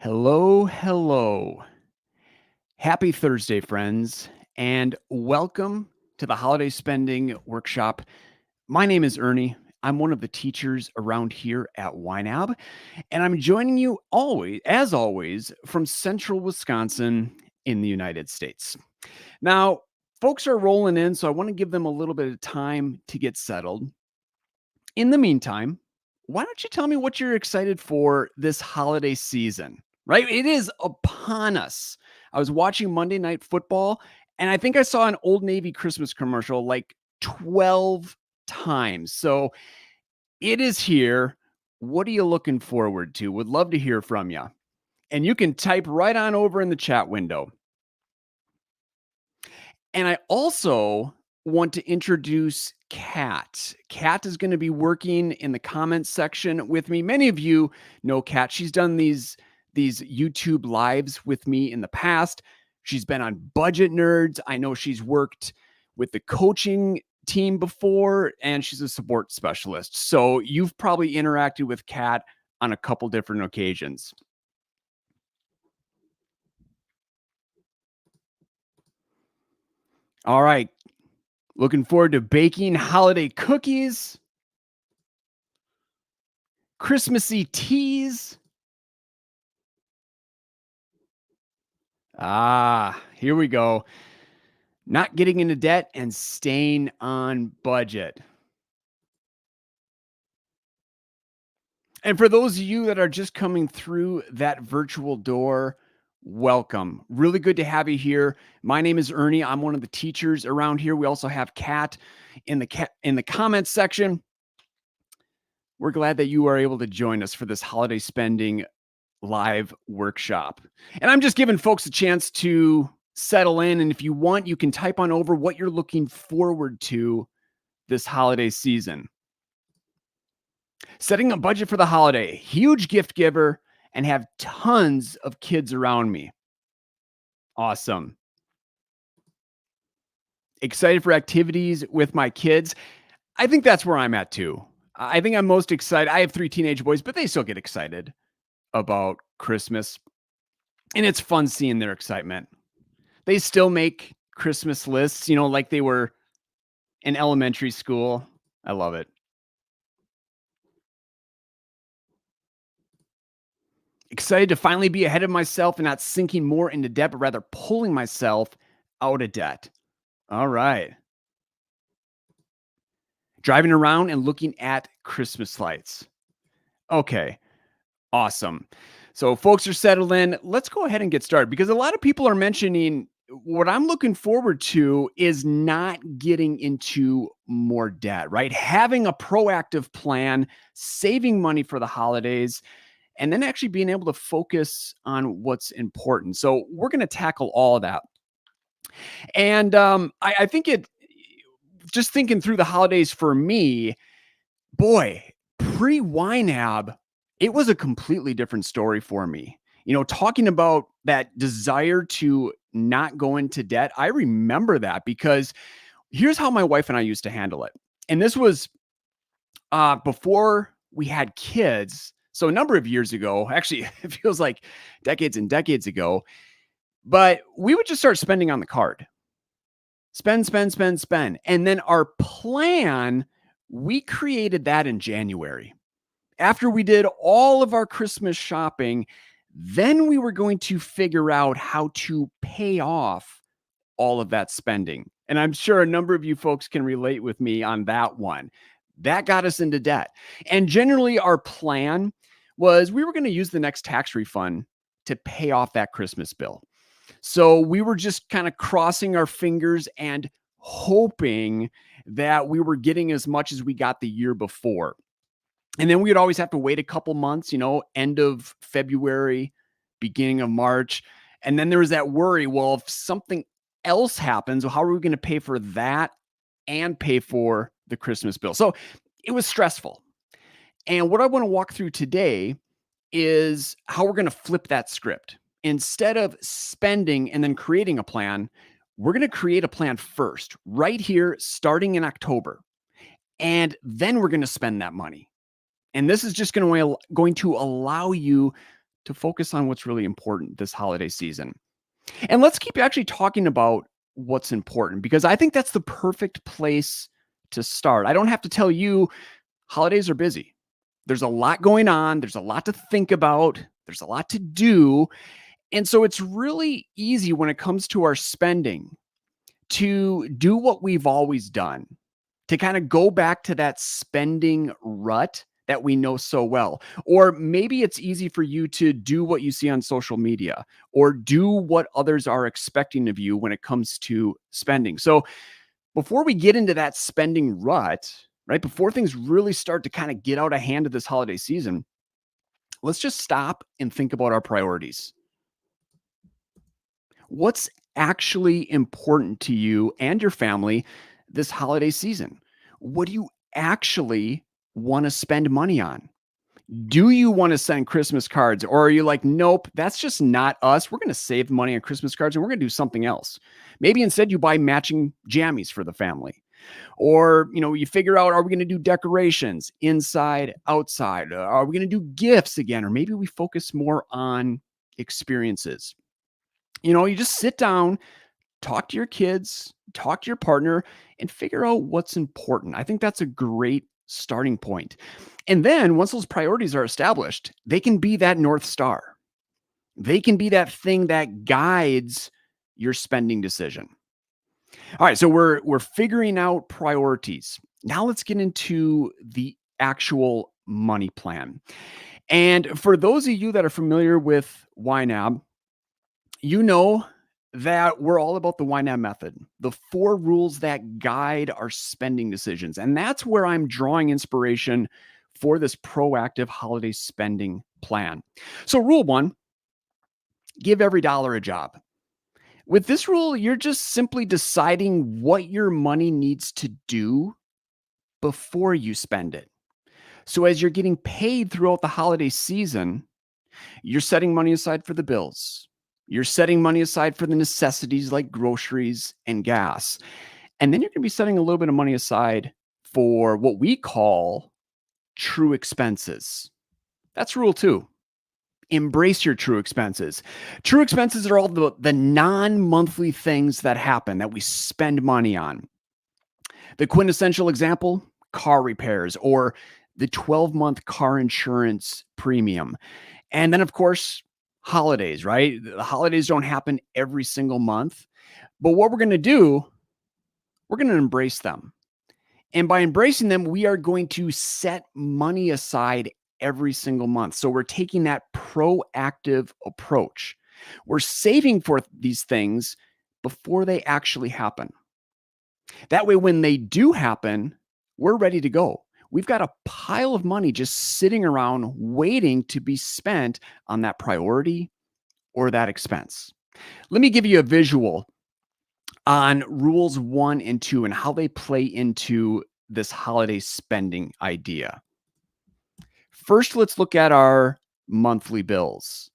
Hello, hello. Happy Thursday, friends, and welcome to the Holiday Spending Workshop. My name is Ernie. I'm one of the teachers around here at YNAB, and I'm joining you as always, from central Wisconsin in the United States. Now, folks are rolling in, so I want to give them a little bit of time to get settled. In the meantime, why don't you tell me what you're excited for this holiday season? Right? It is upon us. I was watching Monday Night Football, and I think I saw an Old Navy Christmas commercial like 12 times. So it is here. What are you looking forward to? Would love to hear from you. And you can type right on over in the chat window. And I also want to introduce Kat. Kat is going to be working in the comments section with me. Many of you know Kat. She's done these YouTube lives with me in the past. She's been on Budget Nerds. I know she's worked with the coaching team before, and she's a support specialist. So you've probably interacted with Kat on a couple different occasions. All right. Looking forward to baking holiday cookies, Christmassy teas. Here we go. Not getting into debt and staying on budget. And for those of you that are just coming through that virtual door, welcome. Really good to have you here. My name is Ernie. I'm one of the teachers around here. We also have Kat in the comments section. We're glad that you are able to join us for this holiday spending live workshop. And I'm just giving folks a chance to settle in. And if you want, you can type on over what you're looking forward to this holiday season. Setting a budget for the holiday, huge gift giver, and have tons of kids around me. Awesome. Excited for activities with my kids. I think that's where I'm at too. I think I'm most excited. I have 3 teenage boys, but they still get excited about Christmas. And it's fun seeing their excitement. They still make Christmas lists, like they were in elementary school. I love it. Excited to finally be ahead of myself and not sinking more into debt, but rather pulling myself out of debt. All right. Driving around and looking at Christmas lights. Okay. Awesome. So folks are settled in. Let's go ahead and get started because a lot of people are mentioning what I'm looking forward to is not getting into more debt, right? Having a proactive plan, saving money for the holidays, and then actually being able to focus on what's important. So we're going to tackle all of that. And I think just thinking through the holidays for me, boy, pre-YNAB, it was a completely different story for me. Talking about that desire to not go into debt, I remember that because here's how my wife and I used to handle it. And this was before we had kids. So a number of years ago, actually, it feels like decades and decades ago, but we would just start spending on the card. Spend, spend, spend, spend. And then our plan, we created that in January. After we did all of our Christmas shopping, then we were going to figure out how to pay off all of that spending. And I'm sure a number of you folks can relate with me on that one. That got us into debt. And generally, our plan was we were going to use the next tax refund to pay off that Christmas bill. So we were just kind of crossing our fingers and hoping that we were getting as much as we got the year before. And then we would always have to wait a couple months, end of February, beginning of March. And then there was that worry, well, if something else happens, well, how are we going to pay for that and pay for the Christmas bill? So it was stressful. And what I want to walk through today is how we're going to flip that script. Instead of spending and then creating a plan, we're going to create a plan first, right here, starting in October. And then we're going to spend that money. And this is just going to allow you to focus on what's really important this holiday season. And let's keep actually talking about what's important because I think that's the perfect place to start. I don't have to tell you, holidays are busy. There's a lot going on, there's a lot to think about, there's a lot to do. And so it's really easy when it comes to our spending to do what we've always done, to kind of go back to that spending rut that we know so well. Or maybe it's easy for you to do what you see on social media or do what others are expecting of you when it comes to spending. So before we get into that spending rut, right, before things really start to kind of get out of hand of this holiday season, let's just stop and think about our priorities. What's actually important to you and your family this holiday season? What do you actually want to spend money on? Do you want to send Christmas cards or are you like, nope, that's just not us. We're going to save money on Christmas cards and we're going to do something else. Maybe instead you buy matching jammies for the family. Or, you figure out, are we going to do decorations inside, outside? Are we going to do gifts again? Or maybe we focus more on experiences. You just sit down, talk to your kids, talk to your partner, and figure out what's important. I think that's a great starting point. And then once those priorities are established, they can be that North Star. They can be that thing that guides your spending decision. All right, so we're figuring out priorities. Now let's get into the actual money plan. And for those of you that are familiar with YNAB, you know that we're all about the YNAB method, the 4 rules that guide our spending decisions. And that's where I'm drawing inspiration for this proactive holiday spending plan. So rule 1, give every dollar a job. With this rule, you're just simply deciding what your money needs to do before you spend it. So as you're getting paid throughout the holiday season, you're setting money aside for the bills. You're setting money aside for the necessities like groceries and gas. And then you're going to be setting a little bit of money aside for what we call true expenses. That's rule 2. Embrace your true expenses. True expenses are all the non-monthly things that happen that we spend money on. The quintessential example, car repairs or the 12-month car insurance premium. And then, of course, holidays, right? The holidays don't happen every single month. But what we're going to do, we're going to embrace them. And by embracing them, we are going to set money aside every single month. So we're taking that proactive approach. We're saving for these things before they actually happen. That way, when they do happen, we're ready to go. We've got a pile of money just sitting around waiting to be spent on that priority or that expense. Let me give you a visual on rules 1 and 2 and how they play into this holiday spending idea. First, let's look at our monthly bills.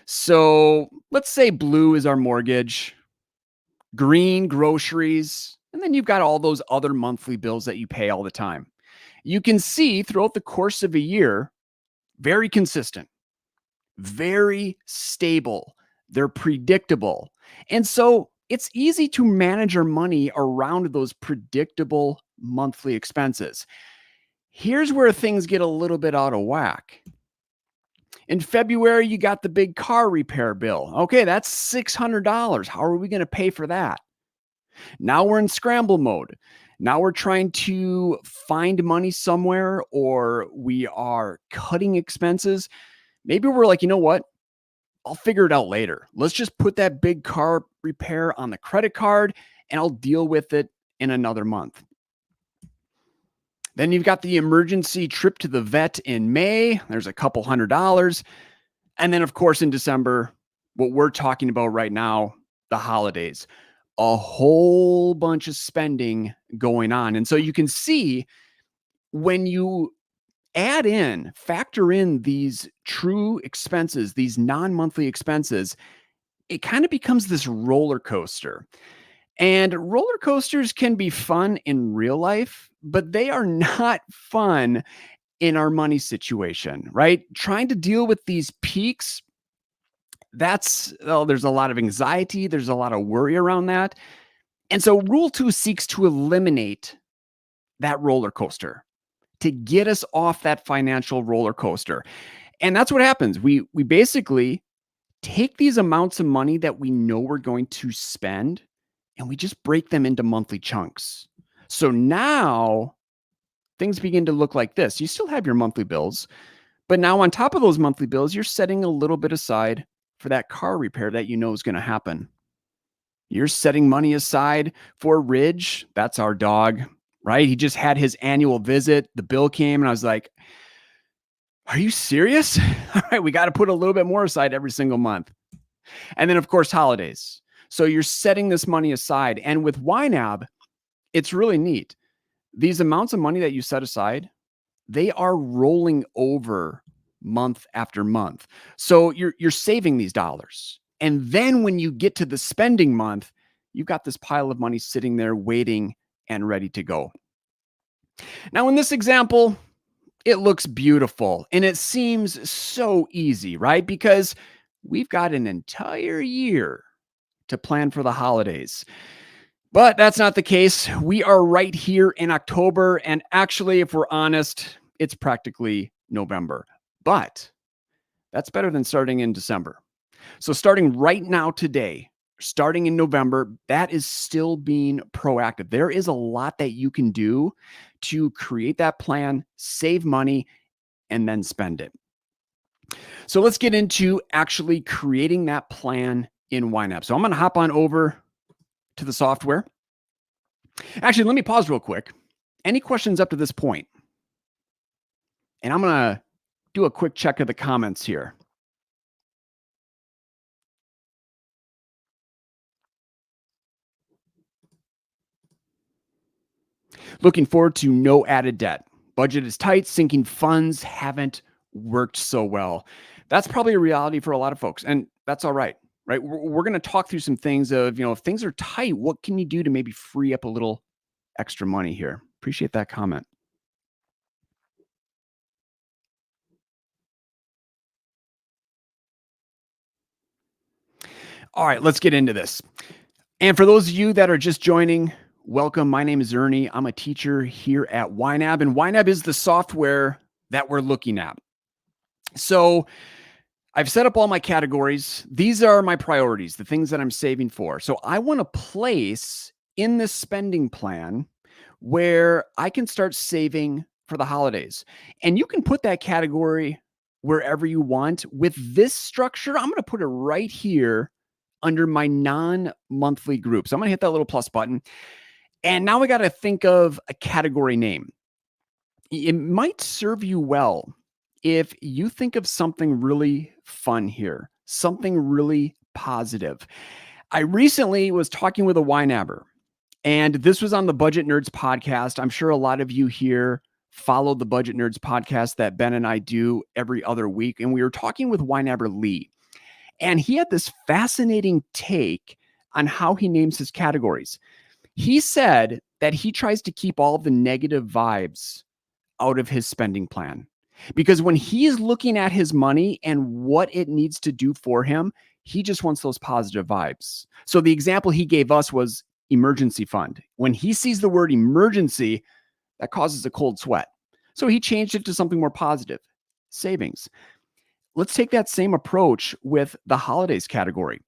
So let's say blue is our mortgage, green groceries, and then you've got all those other monthly bills that you pay all the time. You can see throughout the course of a year, very consistent, very stable. They're predictable. And so it's easy to manage our money around those predictable monthly expenses. Here's where things get a little bit out of whack. In February, you got the big car repair bill. Okay, that's $600. How are we going to pay for that? Now we're in scramble mode. Now we're trying to find money somewhere or we are cutting expenses. Maybe we're like, you know what? I'll figure it out later. Let's just put that big car repair on the credit card and I'll deal with it in another month. Then you've got the emergency trip to the vet in May. There's a couple $100. And then, of course, in December, what we're talking about right now, the holidays, a whole bunch of spending going on. And so you can see when you factor in these true expenses, these non-monthly expenses, it kind of becomes this roller coaster. And roller coasters can be fun in real life, but they are not fun in our money situation, right? Trying to deal with these peaks there's a lot of anxiety, there's a lot of worry around that. And so rule 2 seeks to eliminate that roller coaster, to get us off that financial roller coaster. And that's what happens. We basically take these amounts of money that we know we're going to spend and we just break them into monthly chunks. So now things begin to look like this. You still have your monthly bills, but now on top of those monthly bills, you're setting a little bit aside for that car repair that you know is going to happen. You're setting money aside for Ridge. That's our dog, right? He just had his annual visit. The bill came and I was like, are you serious? All right, we got to put a little bit more aside every single month. And then, of course, holidays. So you're setting this money aside. And with YNAB, it's really neat. These amounts of money that you set aside, they are rolling over month after month. So you're saving these dollars. And then when you get to the spending month, you've got this pile of money sitting there waiting and ready to go. Now, in this example, it looks beautiful and it seems so easy, right? Because we've got an entire year to plan for the holidays. But that's not the case. We are right here in October. And actually, if we're honest, it's practically November. But that's better than starting in December. So starting right now today, starting in November, that is still being proactive. There is a lot that you can do to create that plan, save money, and then spend it. So let's get into actually creating that plan in YNAB. So I'm going to hop on over to the software. Actually, let me pause real quick. Any questions up to this point? And I'm going to do a quick check of the comments here. Looking forward to no added debt. Budget is tight, sinking funds haven't worked so well. That's probably a reality for a lot of folks, and that's all right, right? We're going to talk through some things of, if things are tight, what can you do to maybe free up a little extra money here? Appreciate that comment. All right, let's get into this. And for those of you that are just joining, welcome. My name is Ernie. I'm a teacher here at YNAB, and YNAB is the software that we're looking at. So I've set up all my categories. These are my priorities, the things that I'm saving for. So I want to place in this spending plan where I can start saving for the holidays. And you can put that category wherever you want. With this structure, I'm going to put it right here under my non-monthly group. So I'm going to hit that little plus button. And now we got to think of a category name. It might serve you well if you think of something really fun here, something really positive. I recently was talking with a YNABber, and this was on the Budget Nerds podcast. I'm sure a lot of you here follow the Budget Nerds podcast that Ben and I do every other week. And we were talking with YNABber Lee, and he had this fascinating take on how he names his categories. He said that he tries to keep all the negative vibes out of his spending plan. Because when he's looking at his money and what it needs to do for him, he just wants those positive vibes. So the example he gave us was emergency fund. When he sees the word emergency, that causes a cold sweat. So he changed it to something more positive, savings. Let's take that same approach with the holidays category.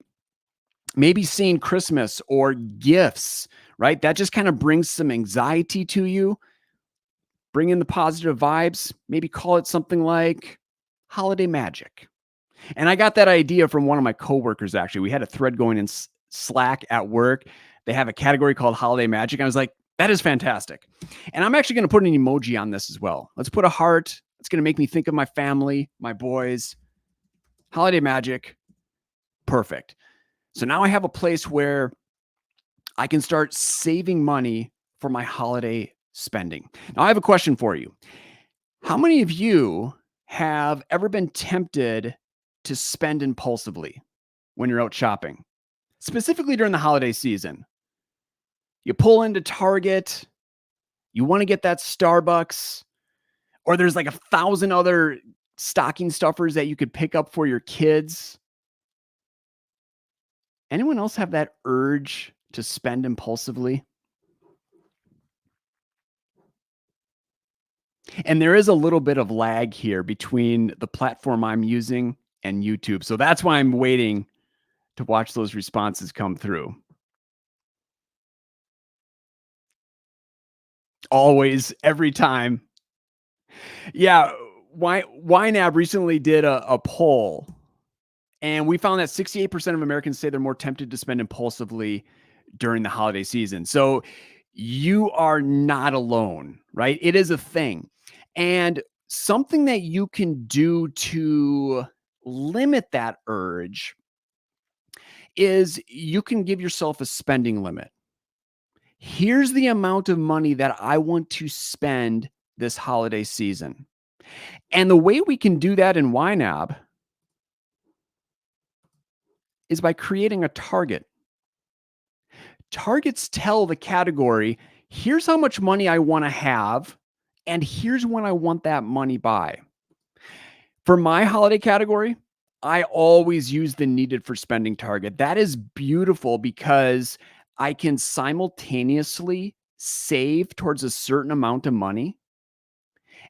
Maybe seeing Christmas or gifts, right? That just kind of brings some anxiety to you. Bring in the positive vibes, maybe call it something like holiday magic. And I got that idea from one of my coworkers, actually. We had a thread going in Slack at work. They have a category called holiday magic. I was like, that is fantastic. And I'm actually going to put an emoji on this as well. Let's put a heart. It's going to make me think of my family, my boys. Holiday magic. Perfect. So now I have a place where I can start saving money for my holiday spending. Now, I have a question for you. How many of you have ever been tempted to spend impulsively when you're out shopping, specifically during the holiday season? You pull into Target, you want to get that Starbucks, or there's like 1,000 other stocking stuffers that you could pick up for your kids. Anyone else have that urge to spend impulsively? And there is a little bit of lag here between the platform I'm using and YouTube. So that's why I'm waiting to watch those responses come through. Always, every time. Yeah, YNAB recently did a poll, and we found that 68% of Americans say they're more tempted to spend impulsively during the holiday season. So you are not alone, right? It is a thing. And something that you can do to limit that urge is you can give yourself a spending limit. Here's the amount of money that I want to spend this holiday season. And the way we can do that in YNAB is by creating a target. Targets tell the category, here's how much money I want to have, and here's when I want that money by. For my holiday category, I always use the needed for spending target. That is beautiful because I can simultaneously save towards a certain amount of money.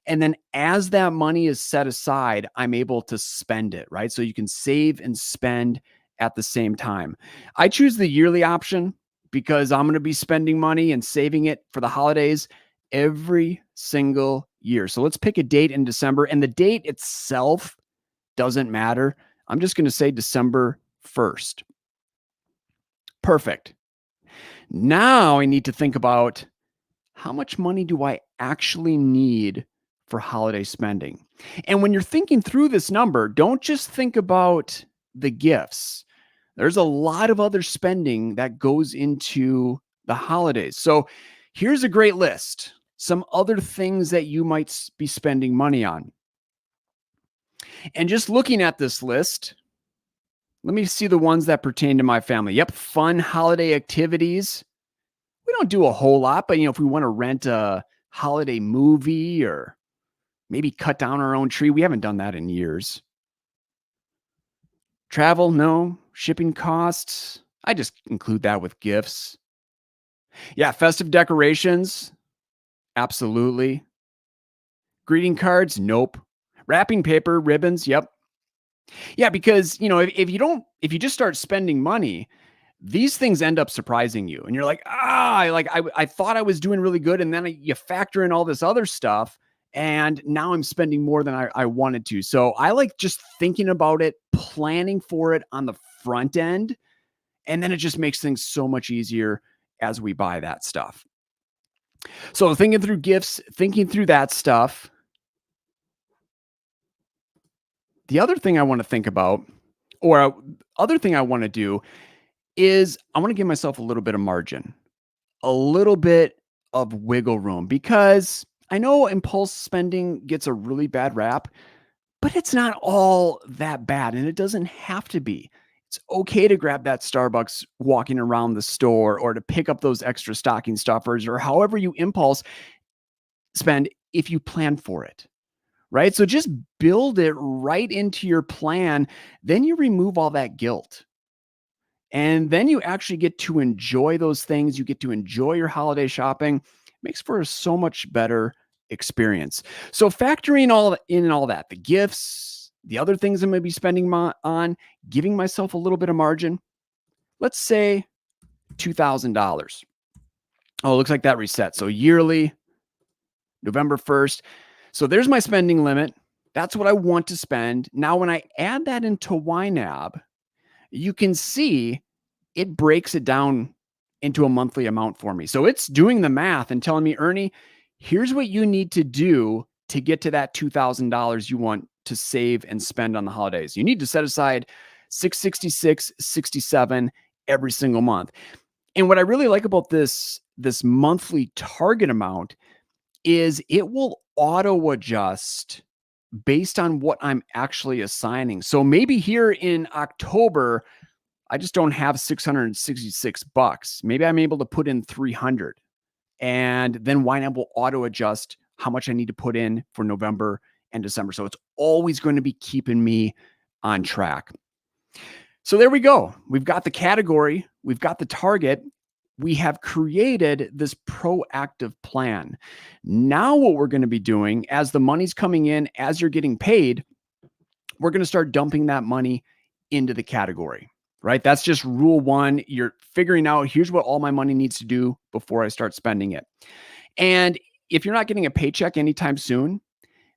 And then as that money is set aside, I'm able to spend it, right? So you can save and spend at the same time. I choose the yearly option because I'm going to be spending money and saving it for the holidays every single year. So let's pick a date in December, and the date itself doesn't matter. I'm just going to say December 1st. Perfect. Now I need to think about, how much money do I actually need for holiday spending? And when you're thinking through this number, don't just think about the gifts. There's a lot of other spending that goes into the holidays. So here's a great list. Some other things that you might be spending money on. And just looking at this list, let me see the ones that pertain to my family. Yep, fun holiday activities. We don't do a whole lot, but if we want to rent a holiday movie or maybe cut down our own tree, we haven't done that in years. Travel, no. Shipping costs, I just include that with gifts. Yeah, festive decorations, absolutely. Greeting cards, nope. Wrapping paper, ribbons, yep. Yeah, because if you just start spending money, these things end up surprising you, and you're like, I thought I was doing really good, and then you factor in all this other stuff, and now I'm spending more than I wanted to. So I like just thinking about it, planning for it on the front end, and then it just makes things so much easier as we buy that stuff. So thinking through gifts, thinking through that stuff. The other thing I want to think about, or other thing I want to do, is I want to give myself a little bit of margin, a little bit of wiggle room, because I know impulse spending gets a really bad rap, but it's not all that bad, and it doesn't have to be. It's okay to grab that Starbucks walking around the store, or to pick up those extra stocking stuffers, or however you impulse spend if you plan for it, right? So just build it right into your plan. Then you remove all that guilt. And then you actually get to enjoy those things. You get to enjoy your holiday shopping. Makes for a so much better experience. So factoring all that, the gifts, the other things I'm going to be spending on, giving myself a little bit of margin. Let's say $2,000. Oh, it looks like that reset. So yearly, November 1st. So there's my spending limit. That's what I want to spend. Now, when I add that into YNAB, you can see it breaks it down into a monthly amount for me. So it's doing the math and telling me, Ernie, here's what you need to do to get to that $2,000 you want to save and spend on the holidays. You need to set aside $666.67 every single month. And what I really like about this monthly target amount is it will auto adjust based on what I'm actually assigning. So maybe here in October, I just don't have $666. Maybe I'm able to put in 300, and then YNAB will auto adjust how much I need to put in for November and December. So it's always going to be keeping me on track. So there we go. We've got the category, we've got the target. We have created this proactive plan. Now, what we're going to be doing as the money's coming in, as you're getting paid, we're going to start dumping that money into the category, right? That's just rule one. You're figuring out here's what all my money needs to do before I start spending it. And if you're not getting a paycheck anytime soon,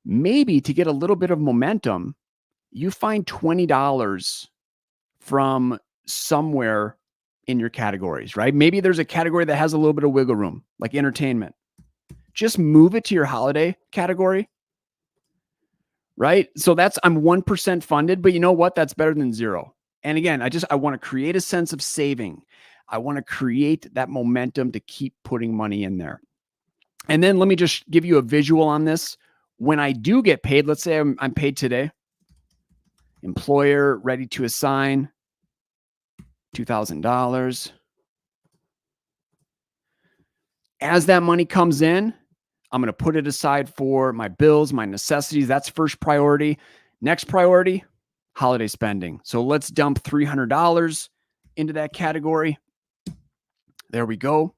maybe to get a little bit of momentum, you find $20 from somewhere in your categories, right? Maybe there's a category that has a little bit of wiggle room, like entertainment. Just move it to your holiday category, right? So I'm 1% funded, but you know what? That's better than zero. And again, I want to create a sense of saving. I want to create that momentum to keep putting money in there. And then let me just give you a visual on this. When I do get paid, let's say I'm paid today, employer ready to assign $2,000. As that money comes in, I'm going to put it aside for my bills, my necessities. That's first priority. Next priority, holiday spending. So let's dump $300 into that category. There we go.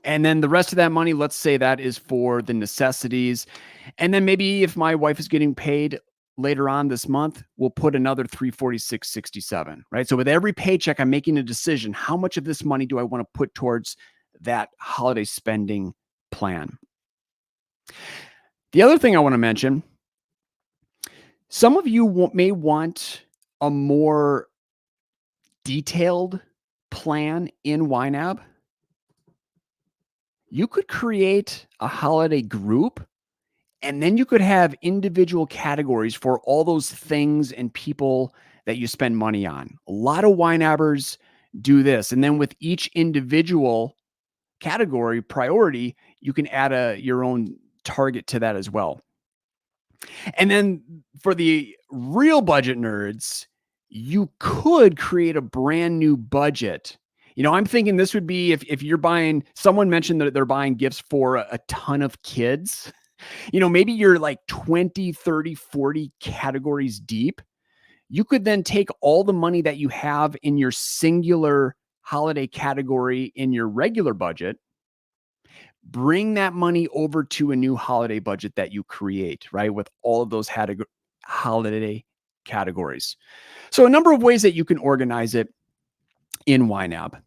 And then the rest of that money, let's say that is for the necessities. And then maybe if my wife is getting paid later on this month, we'll put another $346.67, right? So with every paycheck, I'm making a decision. How much of this money do I want to put towards that holiday spending plan? The other thing I want to mention, some of you may want a more detailed plan in YNAB. You could create a holiday group, and then you could have individual categories for all those things and people that you spend money on. A lot of YNABers do this. And then with each individual category priority, you can add your own target to that as well. And then for the real budget nerds, you could create a brand new budget. I'm thinking this would be if you're buying, someone mentioned that they're buying gifts for a ton of kids. Maybe you're like 20, 30, 40 categories deep. You could then take all the money that you have in your singular holiday category in your regular budget, bring that money over to a new holiday budget that you create, right? With all of those holiday categories. So a number of ways that you can organize it in YNAB.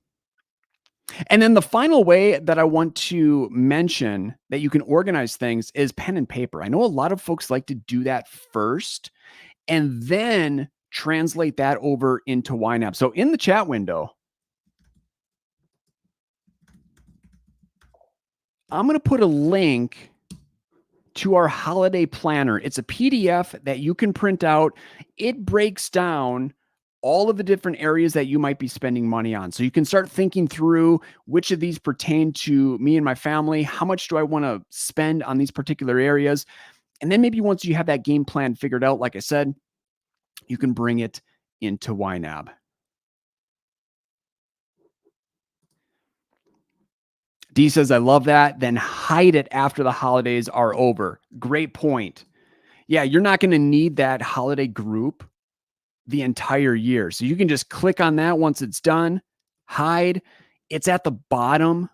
And then the final way that I want to mention that you can organize things is pen and paper. I know a lot of folks like to do that first and then translate that over into YNAB. So in the chat window, I'm going to put a link to our holiday planner. It's a PDF that you can print out. It breaks down all of the different areas that you might be spending money on. So you can start thinking through which of these pertain to me and my family. How much do I want to spend on these particular areas? And then maybe once you have that game plan figured out, like I said, you can bring it into YNAB. D says, I love that. Then hide it after the holidays are over. Great point. Yeah, you're not going to need that holiday group the entire year. So you can just click on that once it's done, hide. It's at the bottom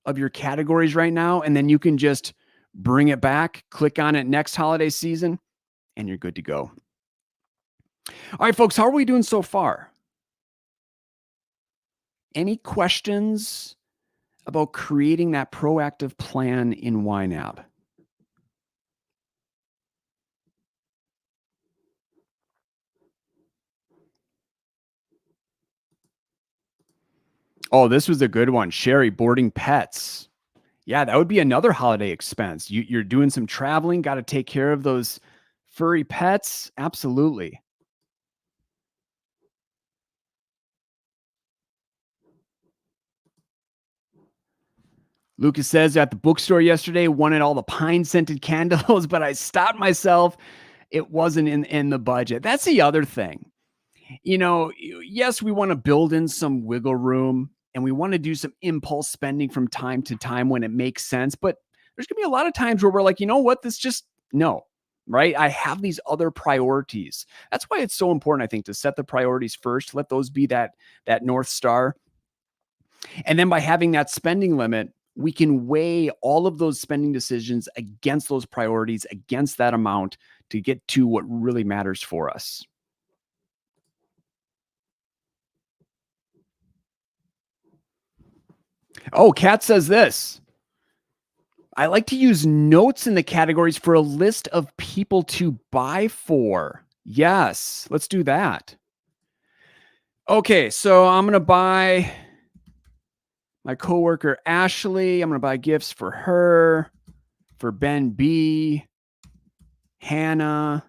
of your categories right now. And then you can just bring it back, click on it next holiday season, and you're good to go. All right, folks, how are we doing so far? Any questions about creating that proactive plan in YNAB? Oh, this was a good one. Sherry, boarding pets. Yeah, that would be another holiday expense. You're doing some traveling, got to take care of those furry pets. Absolutely. Lucas says, at the bookstore yesterday, wanted all the pine scented candles, but I stopped myself. It wasn't in the budget. That's the other thing. Yes, we want to build in some wiggle room and we want to do some impulse spending from time to time when it makes sense. But there's going to be a lot of times where we're like, you know what? No. right? I have these other priorities. That's why it's so important, I think, to set the priorities first. Let those be that North Star. And then by having that spending limit, we can weigh all of those spending decisions against those priorities, against that amount to get to what really matters for us. Oh, Kat says this. I like to use notes in the categories for a list of people to buy for. Yes, let's do that. Okay, so I'm going to buy my coworker Ashley. I'm going to buy gifts for her, for Ben B, Hannah,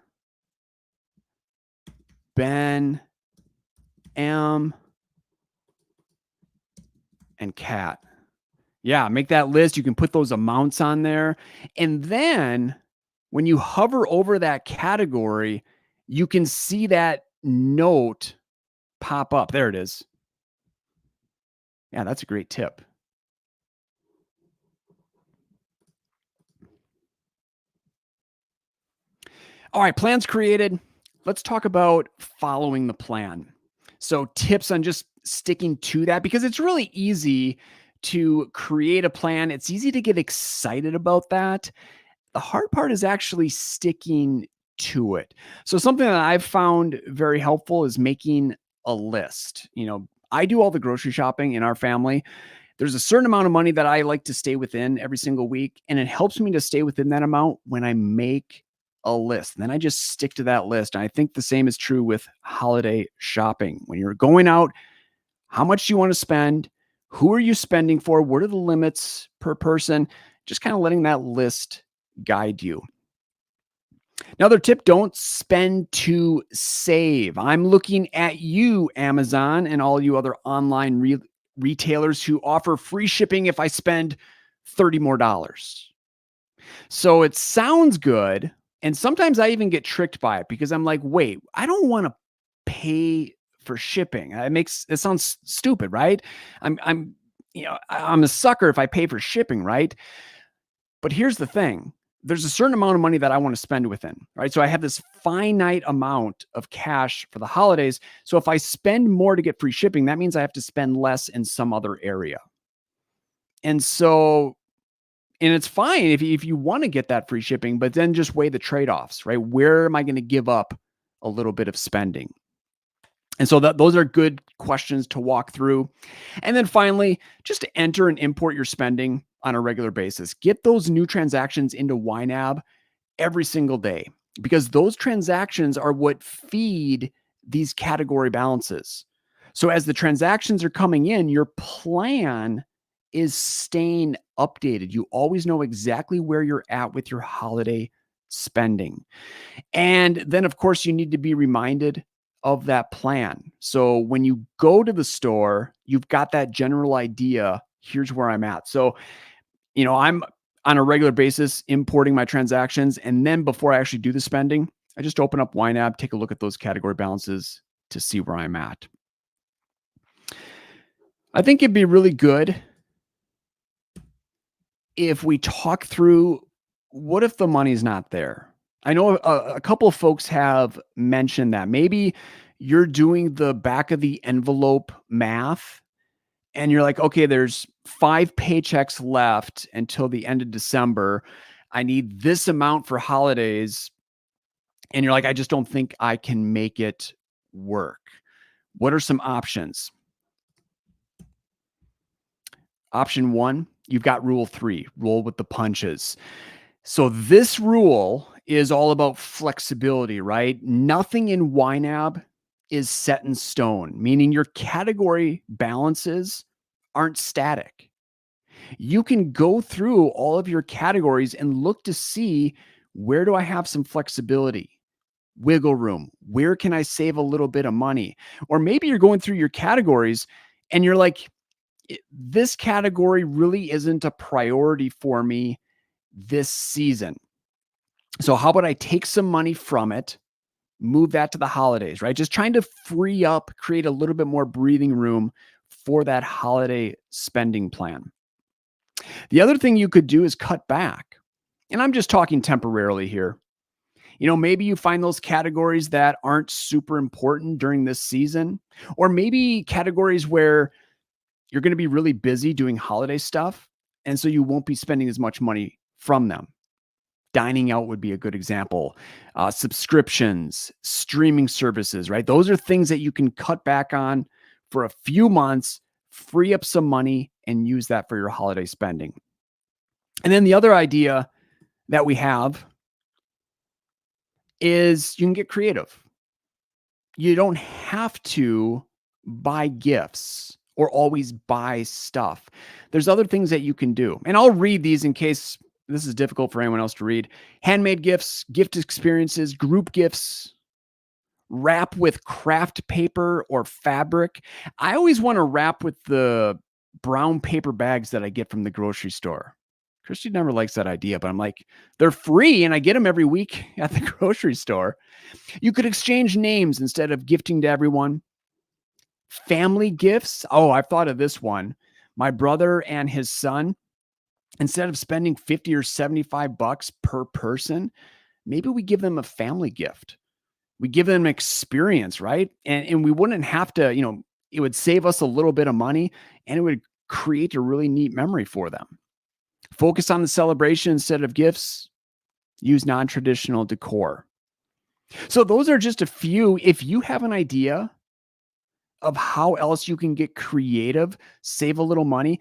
Ben M, and Kat. Yeah, make that list. You can put those amounts on there. And then when you hover over that category, you can see that note pop up. There it is. Yeah, that's a great tip. All right, plans created. Let's talk about following the plan. So, tips on just sticking to that because it's really easy to create a plan. It's easy to get excited about that. The hard part is actually sticking to it. So, something that I've found very helpful is making a list. I do all the grocery shopping in our family. There's a certain amount of money that I like to stay within every single week, and it helps me to stay within that amount when I make a list. And then I just stick to that list. And I think the same is true with holiday shopping. When you're going out, how much do you want to spend? Who are you spending for? What are the limits per person? Just kind of letting that list guide you. Another tip, don't spend to save. I'm looking at you, Amazon, and all you other online retailers who offer free shipping if I spend $30 more. So it sounds good. And sometimes I even get tricked by it because I'm like, wait, I don't want to pay for shipping. It sounds stupid, right? I'm a sucker if I pay for shipping, right? But here's the thing. There's a certain amount of money that I want to spend within, right? So I have this finite amount of cash for the holidays. So if I spend more to get free shipping, that means I have to spend less in some other area. And it's fine if you want to get that free shipping, but then just weigh the trade-offs, right? Where am I going to give up a little bit of spending? And so those are good questions to walk through. And then finally, just to enter and import your spending on a regular basis. Get those new transactions into YNAB every single day because those transactions are what feed these category balances. So as the transactions are coming in, your plan is staying updated. You always know exactly where you're at with your holiday spending. And then, of course, you need to be reminded of that plan. So when you go to the store, you've got that general idea. Here's where I'm at. So, I'm on a regular basis importing my transactions. And then before I actually do the spending, I just open up YNAB, take a look at those category balances to see where I'm at. I think it'd be really good if we talk through what if the money's not there? I know a couple of folks have mentioned that maybe you're doing the back of the envelope math and you're like, okay, there's 5 paychecks left until the end of December. I need this amount for holidays. And you're like, I just don't think I can make it work. What are some options? Option 1, you've got rule 3, roll with the punches. So this rule is all about flexibility, right? Nothing in YNAB is set in stone, meaning your category balances aren't static. You can go through all of your categories and look to see where do I have some flexibility, wiggle room? Where can I save a little bit of money? Or maybe you're going through your categories and you're like, this category really isn't a priority for me this season. So how about I take some money from it, move that to the holidays, right? Just trying to free up, create a little bit more breathing room for that holiday spending plan. The other thing you could do is cut back. And I'm just talking temporarily here. Maybe you find those categories that aren't super important during this season, or maybe categories where you're going to be really busy doing holiday stuff. And so you won't be spending as much money from them. Dining out would be a good example. Subscriptions, streaming services, right? Those are things that you can cut back on for a few months, free up some money, and use that for your holiday spending. And then the other idea that we have is you can get creative. You don't have to buy gifts or always buy stuff. There's other things that you can do. And I'll read these in case this is difficult for anyone else to read. Handmade gifts, gift experiences, group gifts, wrap with craft paper or fabric. I always want to wrap with the brown paper bags that I get from the grocery store. Christy never likes that idea, but I'm like, they're free and I get them every week at the grocery store. You could exchange names instead of gifting to everyone. Family gifts. Oh, I've thought of this one. My brother and his son, instead of spending 50 or 75 bucks per person, maybe we give them a family gift. We give them an experience, right? And we wouldn't have to, it would save us a little bit of money and it would create a really neat memory for them. Focus on the celebration instead of gifts. Use non-traditional decor. So those are just a few. If you have an idea of how else you can get creative, save a little money,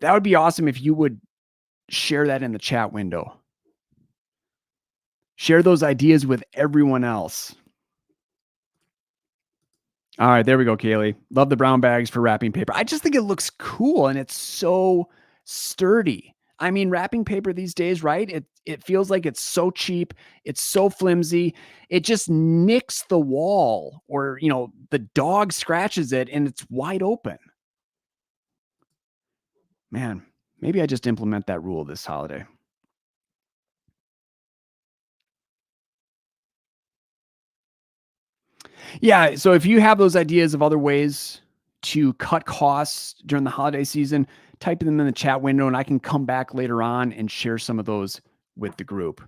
that would be awesome if you would share that in the chat window. Share those ideas with everyone else. All right, there we go, Kaylee. Love the brown bags for wrapping paper. I just think it looks cool and it's so sturdy. I mean, wrapping paper these days, right? It feels like it's so cheap. It's so flimsy. It just nicks the wall or, the dog scratches it and it's wide open. Man, maybe I just implement that rule this holiday. Yeah, so if you have those ideas of other ways to cut costs during the holiday season, type them in the chat window and I can come back later on and share some of those with the group.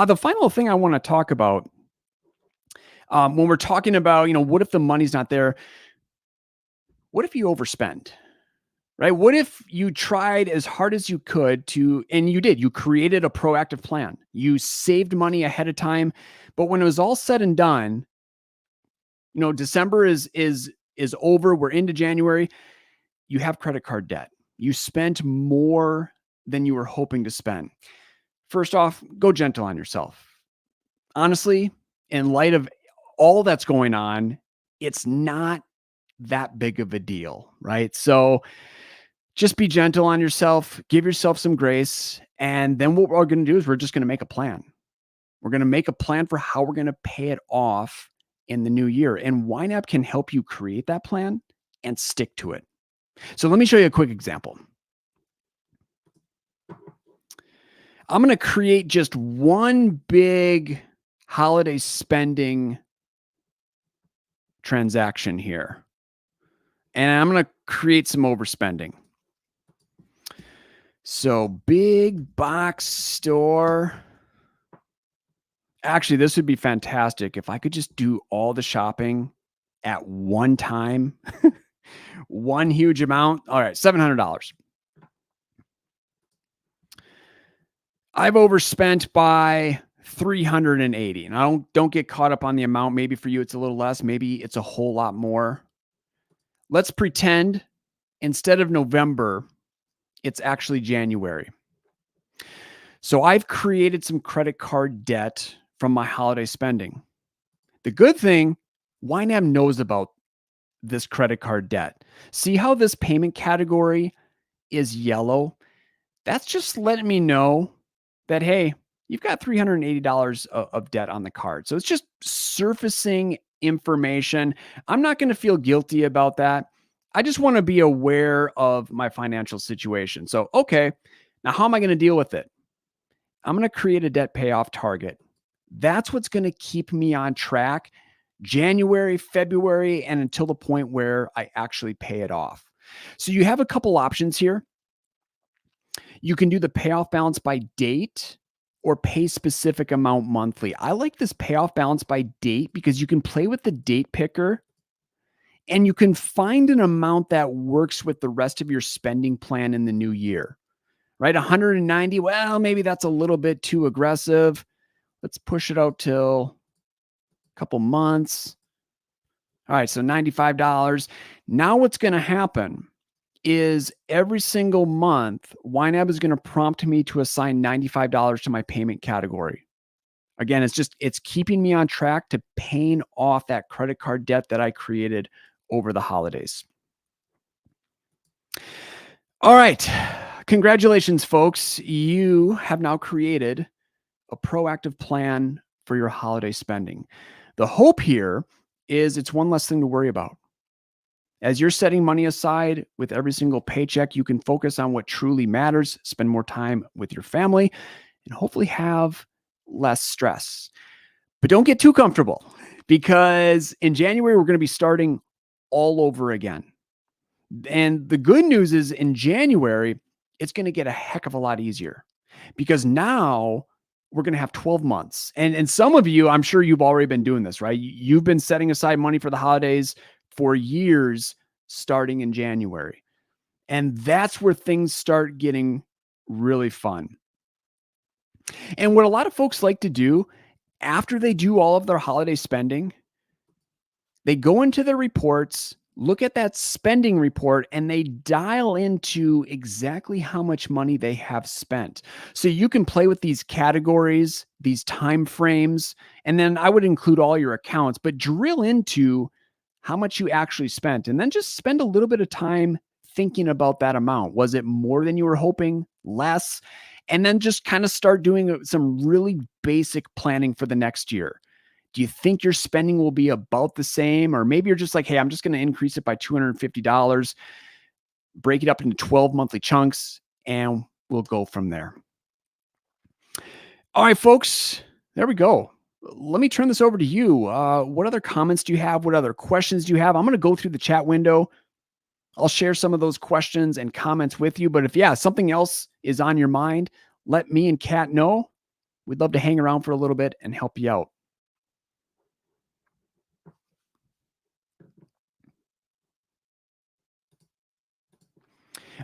The final thing I want to talk about when we're talking about, what if the money's not there? What if you overspend? Right? What if you tried as hard as you could and you did, you created a proactive plan. You saved money ahead of time, but when it was all said and done, December is over. We're into January. You have credit card debt. You spent more than you were hoping to spend. First off, go gentle on yourself. Honestly, in light of all that's going on, it's not that big of a deal, right? So just be gentle on yourself, give yourself some grace. And then what we're going to do is we're just going to make a plan. We're going to make a plan for how we're going to pay it off in the new year. And YNAB can help you create that plan and stick to it. So let me show you a quick example. I'm going to create just one big holiday spending transaction here. And I'm going to create some overspending. So big box store. Actually, this would be fantastic if I could just do all the shopping at one time. One huge amount. All right, $700. I've overspent by 380. And I don't get caught up on the amount. Maybe for you it's a little less, maybe it's a whole lot more. Let's pretend instead of November, it's actually January. So I've created some credit card debt from my holiday spending. The good thing, YNAB knows about this credit card debt. See how this payment category is yellow? That's just letting me know that, hey, you've got $380 of debt on the card. So it's just surfacing information. I'm not going to feel guilty about that. I just want to be aware of my financial situation. So, okay, now how am I going to deal with it? I'm going to create a debt payoff target. That's what's going to keep me on track January, February, and until the point where I actually pay it off. So you have a couple options here. You can do the payoff balance by date, or pay specific amount monthly. I like this payoff balance by date because you can play with the date picker and you can find an amount that works with the rest of your spending plan in the new year, right? 190, well, maybe that's a little bit too aggressive. Let's push it out till a couple months. All right, so $95. Now what's going to happen is every single month, YNAB is going to prompt me to assign $95 to my payment category. Again, it's keeping me on track to paying off that credit card debt that I created over the holidays. All right. Congratulations, folks. You have now created a proactive plan for your holiday spending. The hope here is it's one less thing to worry about. As you're setting money aside with every single paycheck, you can focus on what truly matters, spend more time with your family, and hopefully have less stress. But don't get too comfortable because in January, we're going to be starting all over again. And the good news is in January, it's going to get a heck of a lot easier because now we're going to have 12 months. And some of you, I'm sure you've already been doing this, right? You've been setting aside money for the holidays for years starting in January. And that's where things start getting really fun. And what a lot of folks like to do after they do all of their holiday spending, they go into their reports, look at that spending report, and they dial into exactly how much money they have spent. So you can play with these categories, these time frames, and then I would include all your accounts, but drill into how much you actually spent, and then just spend a little bit of time thinking about that amount. Was it more than you were hoping? Less? And then just kind of start doing some really basic planning for the next year. Do you think your spending will be about the same? Or maybe you're just like, hey, I'm just going to increase it by $250, break it up into 12 monthly chunks, and we'll go from there. All right, folks, there we go. Let me turn this over to you. What other comments do you have? What other questions do you have? I'm going to go through the chat window. I'll share some of those questions and comments with you. But if, something else is on your mind, let me and Kat know. We'd love to hang around for a little bit and help you out.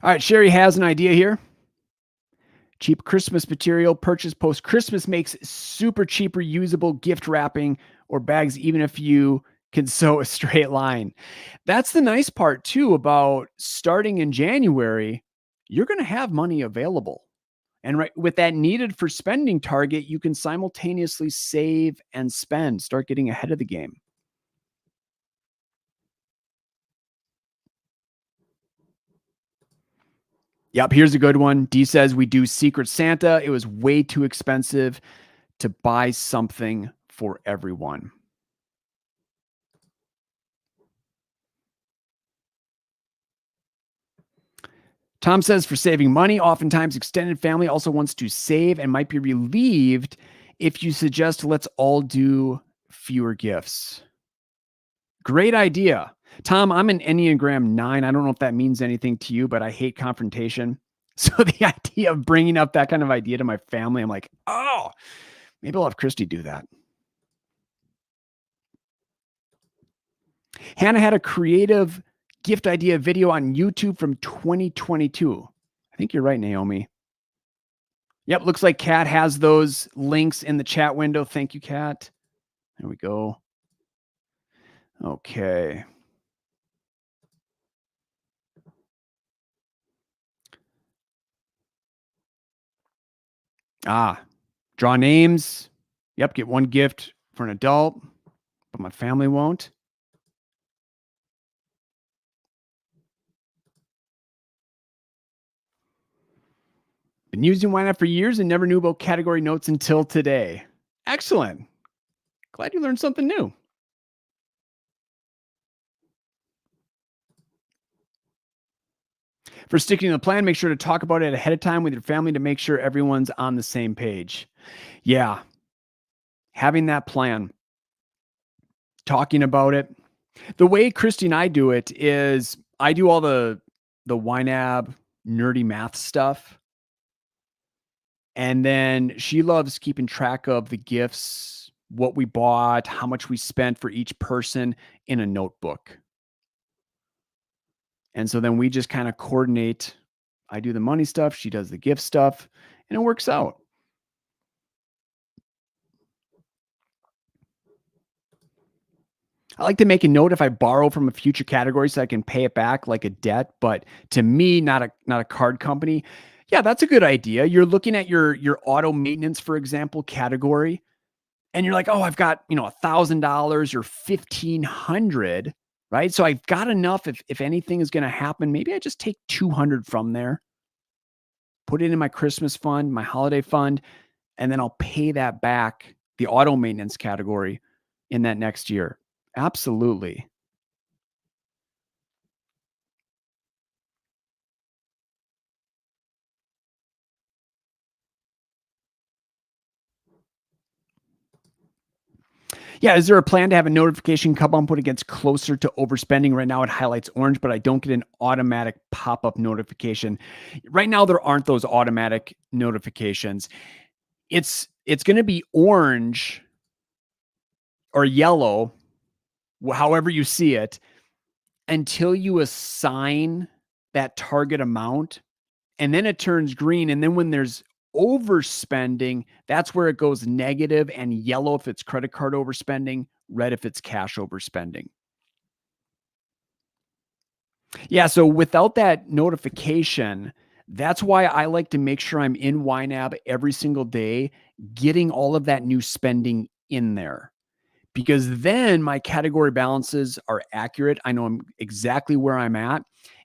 All right, Sherry has an idea here. Cheap Christmas material purchased post-Christmas makes super cheap reusable gift wrapping or bags, even if you can sew a straight line. That's the nice part too about starting in January. You're going to have money available. And right with that needed for spending target, you can simultaneously save and spend, start getting ahead of the game. Yep, here's a good one. D says, we do Secret Santa. It was way too expensive to buy something for everyone. Tom says, for saving money, oftentimes extended family also wants to save and might be relieved if you suggest let's all do fewer gifts. Great idea. Tom, I'm an Enneagram 9. I don't know if that means anything to you, but I hate confrontation. So the idea of bringing up that kind of idea to my family, I'm like, oh, maybe I'll have Christy do that. Hannah had a creative gift idea video on YouTube from 2022. I think you're right, Naomi. Yep, looks like Kat has those links in the chat window. Thank you, Kat. There we go. Okay. Draw names. Yep, get one gift for an adult, but my family won't. Been using YNAB for years and never knew about category notes until today. Excellent. Glad you learned something new. For sticking to the plan, make sure to talk about it ahead of time with your family to make sure everyone's on the same page. Yeah. Having that plan, talking about it. The way Christy and I do it is I do all the YNAB nerdy math stuff. And then she loves keeping track of the gifts, what we bought, how much we spent for each person in a notebook. And so then we just kind of coordinate. I do the money stuff, she does the gift stuff, and it works out. I like to make a note if I borrow from a future category so I can pay it back like a debt, but to me, not a card company. Yeah, that's a good idea. You're looking at your auto maintenance, for example, category, and you're like, oh, I've got, $1,000 or 1,500, right? So I've got enough if anything is going to happen. Maybe I just take 200 from there, put it in my Christmas fund, my holiday fund, and then I'll pay that back, the auto maintenance category, in that next year. Absolutely. Yeah, is there a plan to have a notification come up when it gets closer to overspending? Right now, it highlights orange, but I don't get an automatic pop-up notification. Right now, there aren't those automatic notifications. It's gonna be orange or yellow, however you see it, until you assign that target amount, and then it turns green, and then when there's overspending, that's where it goes negative and yellow if it's credit card overspending, red if it's cash overspending. Yeah, so without that notification, that's why I like to make sure I'm in YNAB every single day, getting all of that new spending in there. Because then my category balances are accurate. I know exactly where I'm at,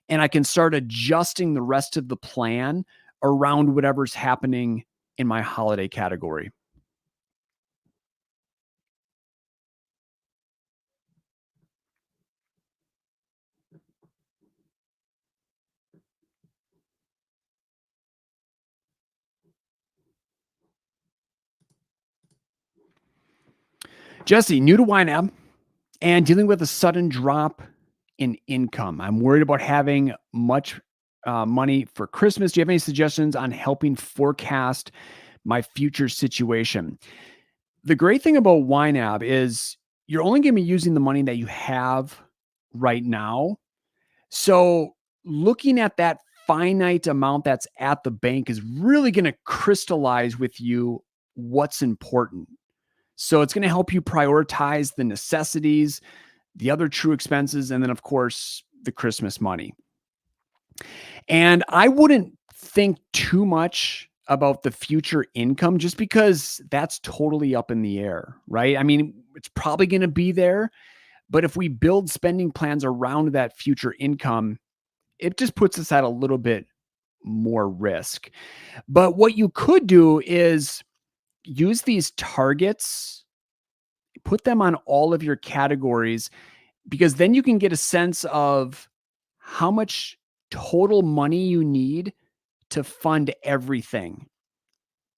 and I can start adjusting the rest of the plan around whatever's happening in my holiday category. Jesse, new to YNAB and dealing with a sudden drop in income. I'm worried about having much money for Christmas. Do you have any suggestions on helping forecast my future situation? The great thing about YNAB is you're only going to be using the money that you have right now. So looking at that finite amount that's at the bank is really going to crystallize with you what's important. So it's going to help you prioritize the necessities, the other true expenses, and then, of course, the Christmas money. And I wouldn't think too much about the future income just because that's totally up in the air, right? I mean, it's probably going to be there, but if we build spending plans around that future income, it just puts us at a little bit more risk. But what you could do is use these targets, put them on all of your categories, because then you can get a sense of how much total money you need to fund everything.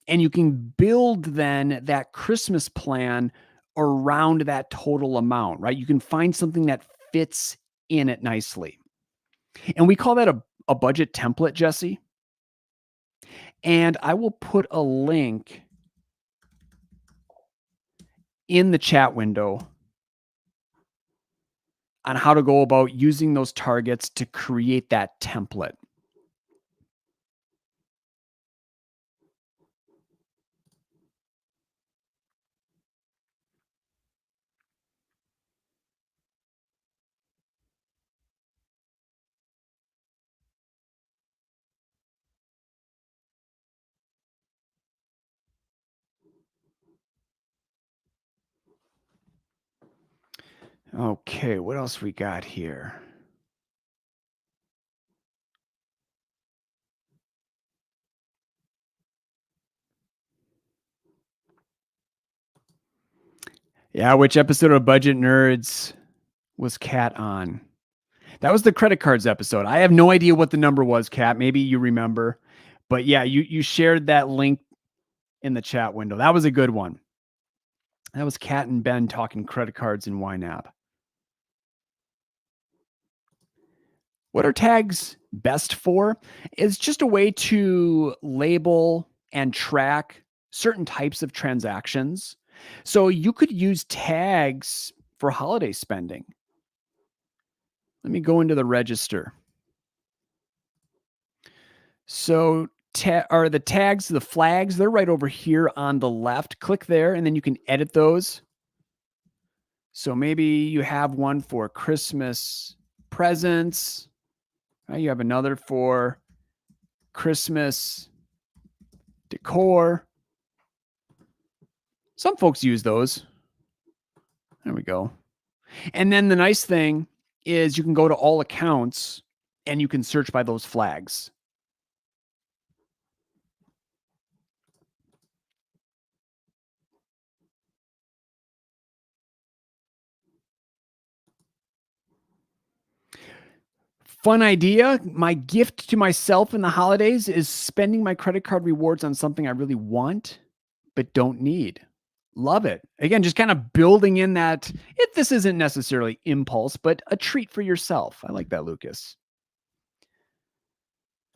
And you can build then that Christmas plan around that total amount, right? You can find something that fits in it nicely. And we call that a budget template, Jesse. And I will put a link in the chat window on how to go about using those targets to create that template. Okay, what else we got here? Yeah, which episode of Budget Nerds was Kat on? That was the credit cards episode. I have no idea what the number was, Kat. Maybe you remember. But yeah, you shared that link in the chat window. That was a good one. That was Kat and Ben talking credit cards in YNAB. What are tags best for? It's just a way to label and track certain types of transactions. So you could use tags for holiday spending. Let me go into the register. So are the tags, the flags, they're right over here on the left. Click there and then you can edit those. So maybe you have one for Christmas presents. Right? You have another for Christmas decor. Some folks use those. There we go. And then the nice thing is you can go to all accounts and you can search by those flags. Fun idea. My gift to myself in the holidays is spending my credit card rewards on something I really want, but don't need. Love it. Again, just kind of building in that this isn't necessarily impulse, but a treat for yourself. I like that, Lucas.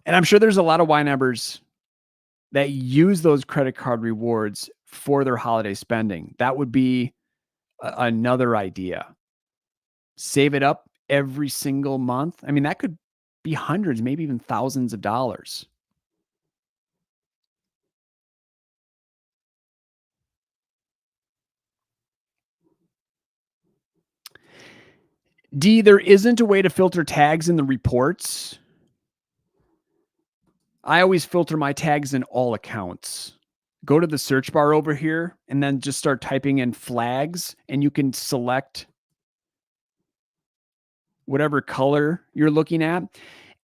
And I'm sure there's a lot of YNABers that use those credit card rewards for their holiday spending. That would be another idea. Save it up every single month. I mean, that could be hundreds, maybe even thousands of dollars. D, there isn't a way to filter tags in the reports. I always filter my tags in all accounts. Go to the search bar over here and then just start typing in flags, and you can select whatever color you're looking at.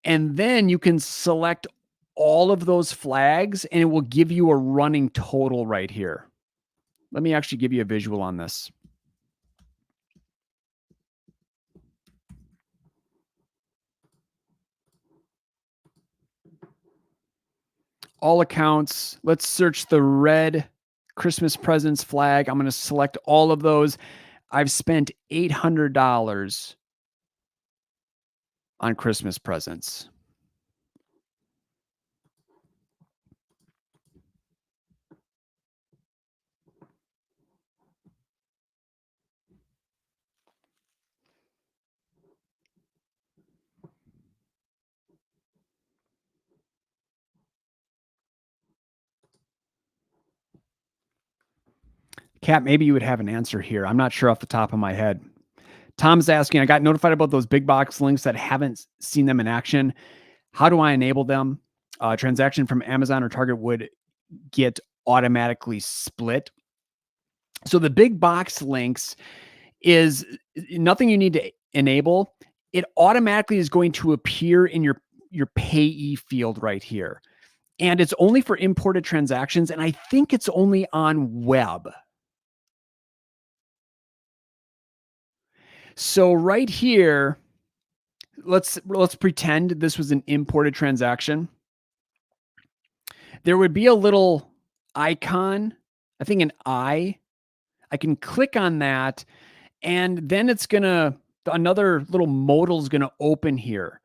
And then you can select all of those flags and it will give you a running total right here. Let me actually give you a visual on this. All accounts. Let's search the red Christmas presents flag. I'm going to select all of those. I've spent $800 on Christmas presents. Kat, maybe you would have an answer here. I'm not sure off the top of my head. Tom's asking, I got notified about those big box links that haven't seen them in action. How do I enable them? Transaction from Amazon or Target would get automatically split. So the big box links is nothing you need to enable. It automatically is going to appear in your payee field right here. And it's only for imported transactions. And I think it's only on web. So right here, let's pretend this was an imported transaction. There would be a little icon, I think an eye. I can click on that, and then it's another little modal is gonna open here.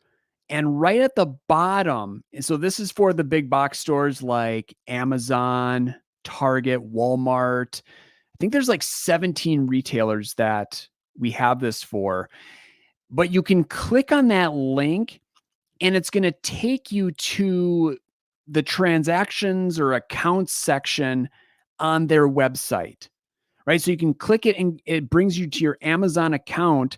And right at the bottom, so this is for the big box stores like Amazon, Target, Walmart. I think there's like 17 retailers that we have this for. But you can click on that link and it's going to take you to the transactions or accounts section on their website, right? So you can click it and it brings you to your Amazon account,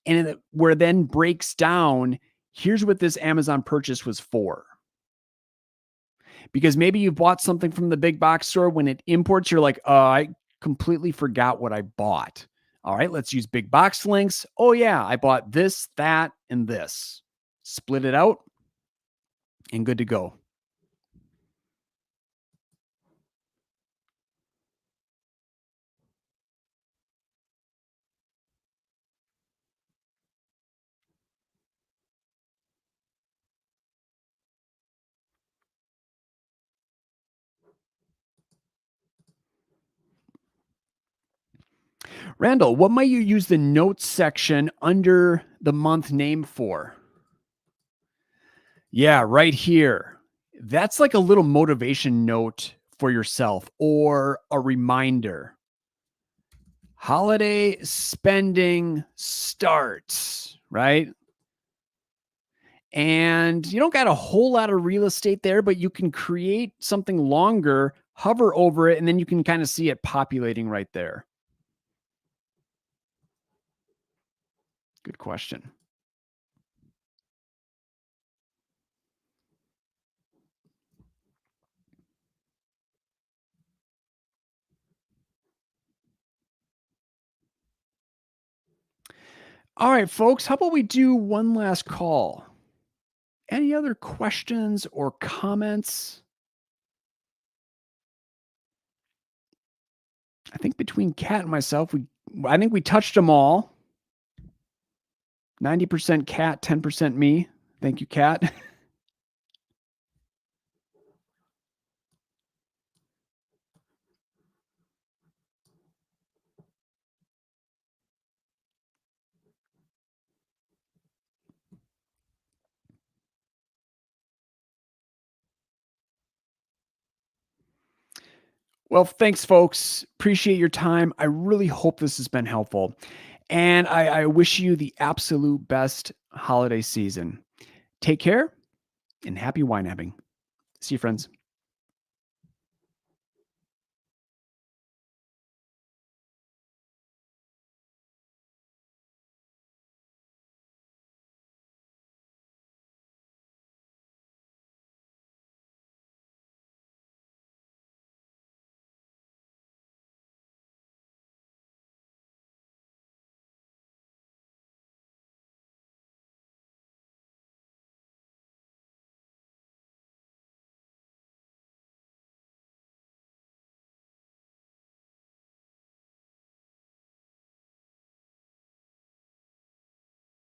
and where it then breaks down, here's what this Amazon purchase was for. Because maybe you bought something from the big box store. When it imports, you're like, I completely forgot what I bought. All right, let's use big box links. Oh yeah, I bought this, that, and this. Split it out and good to go. Randall, what might you use the notes section under the month name for? Yeah, right here. That's like a little motivation note for yourself or a reminder. Holiday spending starts, right? And you don't got a whole lot of real estate there, but you can create something longer, hover over it, and then you can kind of see it populating right there. Good question. All right, folks, how about we do one last call? Any other questions or comments? I think between Kat and myself, I think we touched them all. 90% Kat, 10% me. Thank you, Kat. Well, thanks, folks. Appreciate your time. I really hope this has been helpful. And I wish you the absolute best holiday season. Take care and happy YNABing. See you, friends.